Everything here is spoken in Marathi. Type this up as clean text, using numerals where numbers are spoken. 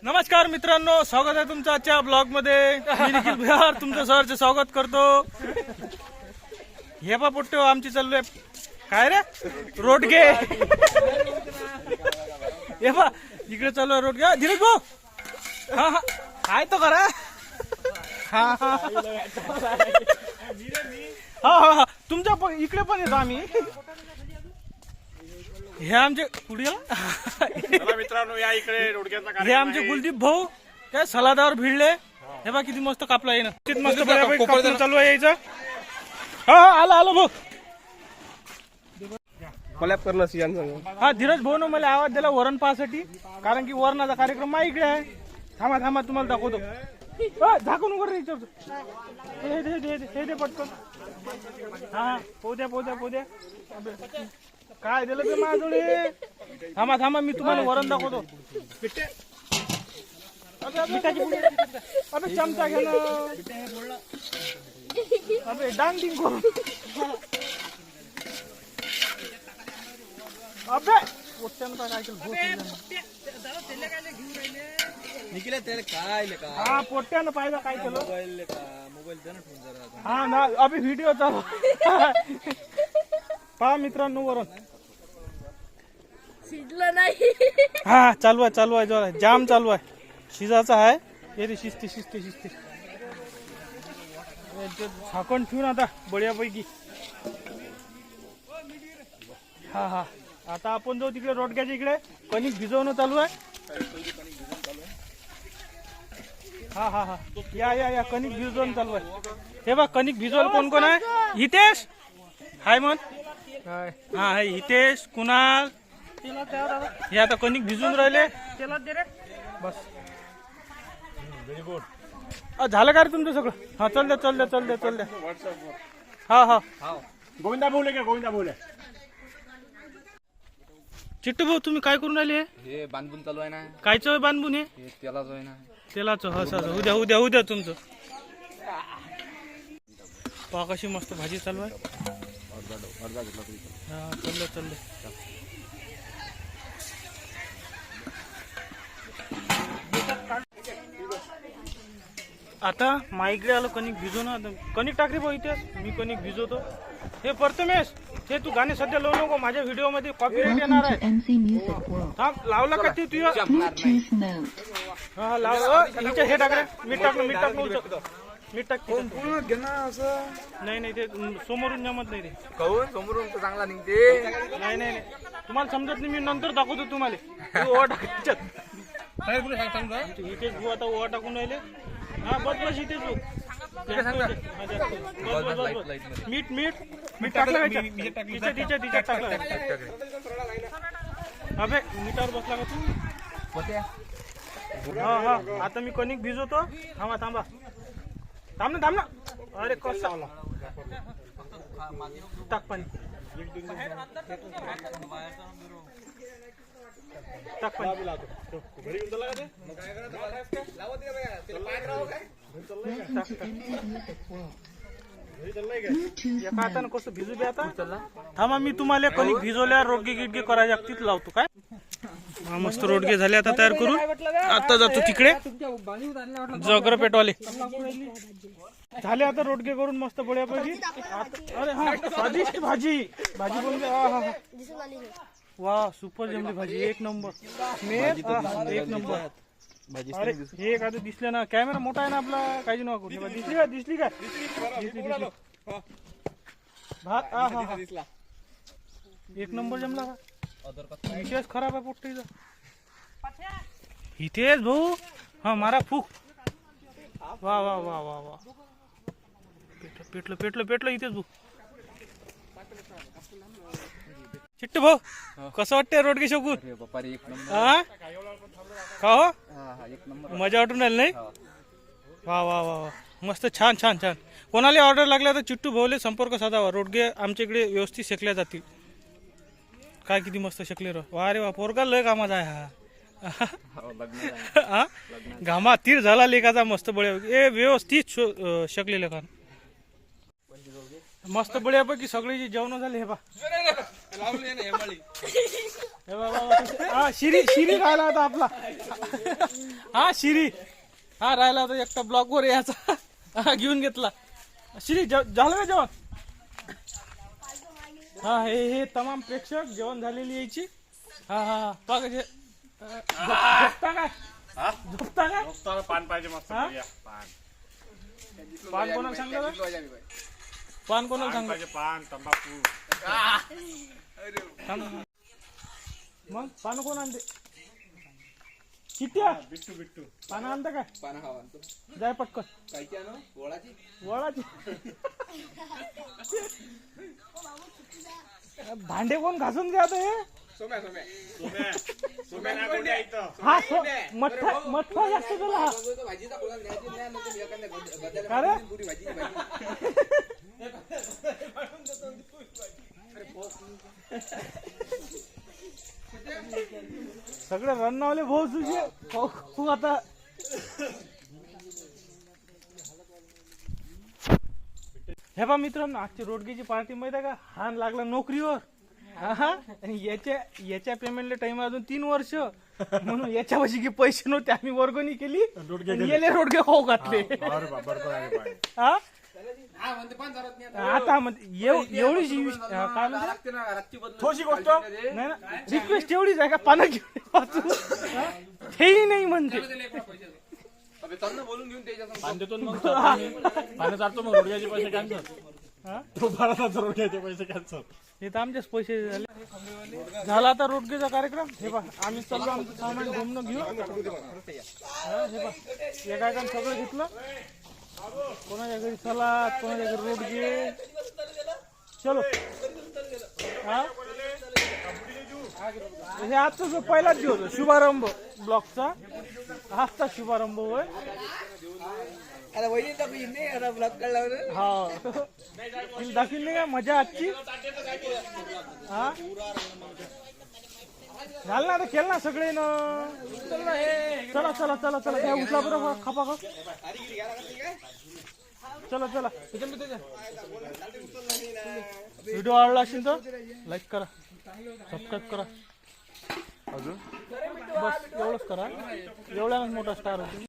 नमस्कार मित्रांनो, स्वागत आहे तुमचं आजच्या ब्लॉग मध्ये. मी निखिल बिहार तुमचं सहर्ष स्वागत करतो. हे पा पोट्टे आमची चालू आहे काय रे रोडगे. हे पा इकडे चालू आहे रोडगे. धीरज भाऊ हा हा काय तो करा. हा हा हा हा तुमच्या इकडे पण येतो आम्ही. हे आमचे पुढे मित्रांनो या इकडे रोडग्याचा हे आमचे कुलदीप भाऊ काय सलादावर भिडले. हे बा किती मस्त कापला आहे ना. मस्त बऱ्यापैकी चालू आहे यायचं. हा आला आलो भाऊ. कॉलॅप करणं सियान संग. हा धीरज भाऊ न मला आवाज दिला वरण पाहासाठी, कारण की वरणाचा कार्यक्रम माझ्या इकडे आहे. थांबा थांबा तुम्हाला दाखवतो. झाकून उघड हे दे पटकन. हा पोद्या पोद्या पोद्या काय दिलं ते माझ्याजवळ. थांबा थांबा मी तुम्हाला वरण दाखवतो. अबे चमचा घे ना. अबे डांडिंग करू. अबे काय केलं. हा पोट्यानं पाहिजे काय केलं. हा ना अभि व्हिडिओ चालू. पहा मित्रांनो वरण शिजलं नाही. हा चालू आहे जोर जाम चालू आहे. शिजायचा आहे. ये शिजते शिजते शिजते. झाकण ठेवून आता बढियापैकी. हा हा आता आपण जाऊ तिकडे रोडग्याच्या इकडे. कणिक भिजवणं चालू आहे. हा हा हा या या या कणिक भिजवणं चालू आहे. हे बघ कणिक भिजवलं कोण कोण आहे. हितेश हाय मन. हा हाय हितेश कुणाल. हे आता कणिक भिजून राहिले. बस झालं का रे तुमचं सगळं. हा चल द्या. हा हा गोविंदा बोले का गोविंदा बोले. चिट्टू भाऊ तुम्ही काय करून राहिले. हे बांधून चालू आहे ना. कायचं बांधून. हे तेलाच आहे ना. तेलाचं उद्या उद्या उद्या तुमचं. पहा कशी मस्त भाजी चालू आहे. हा चाललं. आता माईकडे आलो कणिक भिजवणं. कणिक टाकली भाऊ इथे. मी कणिक भिजवतो. हे प्रथमेश हे तू गाणे सध्या लावू नको. माझ्या व्हिडिओ मध्ये कॉपीराइट येणार आहे. थांब लावला का ते तुझ्या. हा लाव. हे टाक रे. मीठ टाक. मीठ टाक. नाही ते समोरून जमत नाही रे. कहून समोरून तर चांगला निघते. नाही तुम्हाला समजत नाही. मी नंतर दाखवतो तुम्हाला. ओवा टाकायच्यात इथेच भाऊ आता ओवा टाकून राहिले. हा बस इथेच भाऊ. मीठ टाकलं तिच्या टाकलं. अबे मीठावर बसला का तू. हा आता मी कणिक भिजवतो. थांबा थांब ना. अरे कसा टाक पाणी. टाक पाणी. एका हातानं कसं भिजू दे. आता थांबा मी तुम्हाला कणिक भिजवल्यावर रोडगे गिडगे करायच्या तिथ लावतो काय. हा मस्त रोडगे झाले आता तयार करून. आता जातो तिकडे जगर पेटवाले झाले. आता रोडगे करून मस्त बढ्यापैकी. अरे हा स्वादिष्ट भाजी बनली. वा सुपर जमली भाजी. एक नंबर. एक नंबर. अरे हे एक आता दिसलं ना. कॅमेरा मोठा आहे ना आपला. काही नको. दिसली का भात. एक नंबर जमला का. विशेष खराब आहे पोट्टीचा. इथेच भाऊ. हा मारा फूक. वा पेटलं इथेच भाऊ. चिट्टू भाऊ कसं वाटतंय रोडगे शोकून. का हो मजा वाटून राहिली नाही. वा मस्त छान. कोणाला ऑर्डर लागला तर चिट्टू भाऊले संपर्क साधावा. रोडगे आमच्या इकडे व्यवस्थित शेकल्या जातील. काय किती मस्त शेकले रो. वा रे वा पोरगा लय कामाचा आहे हा. घामा तीर झाला लेखाचा मस्त बळे. व्यवस्थित शकलेलं खान. मस्त बढियापैकी सगळी जेवण झाले हे बा हे बा हा शिरी राहिला होता आपला हा शिरी हा राहिला होता एकटा ब्लॉक वर याचा हा घेऊन घेतला शिरी झालं का जेवण हा हे तमाम प्रेक्षक जेवण झालेली यायची हा हा बघा झोपता काय झोपता काय दोस्ताला पान पाहिजे मस्त हा? बढिया, पान पान कोणाला सांगलं पान कोणाला सांगलं पाहिजे पान तंबाखू मग पान कोण आणते किती बिट्टू पानं आणतं काय पाना खावा आणतो. जाय पटकन कायची आणू? वळाची? वळाची भांडे कोण घासून घ्या आता हे सोम्या. सोम्या ना गोंड्या इथं हा मठ्ठा जास्त झाला हा तो भाजीचा कोणाला न्यायची नाही, नाही तर एखाद्या गद्याला का रे? भाजी, पुरी भाजी. सगळे रन्नावले भाऊ तुझे तू आता हे बा मित्रांनो आजची रोडगेची पार्टी माहिती आहे का हान लागला नोकरीवर हा आणि याच्या पेमेंटला टाइम अजून 3 वर्ष म्हणून याच्या पाशी की पैसे नव्हते आम्ही वर्गणी केली आणि याले रोडगे खाऊ घातले हा हा, म्हणते पान धरत नाही आता. आता म्हणजे एवढी काय म्हणते लागते ना, रातची बदलून. थोशी गोष्ट नाही ना रिक्वेस्ट एवढीच आहे का पानं घेऊन वाचू हा? हेही नाही म्हणते अबे, चल ना बोलून घेऊन त्याच्यासमोर. पान देतो ना मग पानं चालतो मग रोडग्याचे पैसे कॅन्सल हा? तो भारताचा रोडग्याचे पैसे कॅन्सल हे तर आमचेच पैसे झाले झाला आता रोडगेचा कार्यक्रम हे पा आम्ही चाललो आमचं सामान घुमणं घेऊ हा, हे पा एका सगळं घेतलं कोणाच्या घरी सलाद कोणाच्या घरी रोडगे चलो हा हे आजचा जो पहिलाच दिवस शुभारंभ ब्लॉकचा आजचा शुभारंभ होय आता वहिनी दाखवीन नाही, आता ब्लॉक काढला होता. हा तुला दाखवली का मजा आजची हा झालं ना आता केलं ना सगळे ना चला चला चला चला त्या उठला बरोबर खापा खा चला चला व्हिडिओ आवडला असेल तर लाईक करा सबस्क्राईब करा बस एवढंच करा एवढ्यानंच मोठा स्टार होतो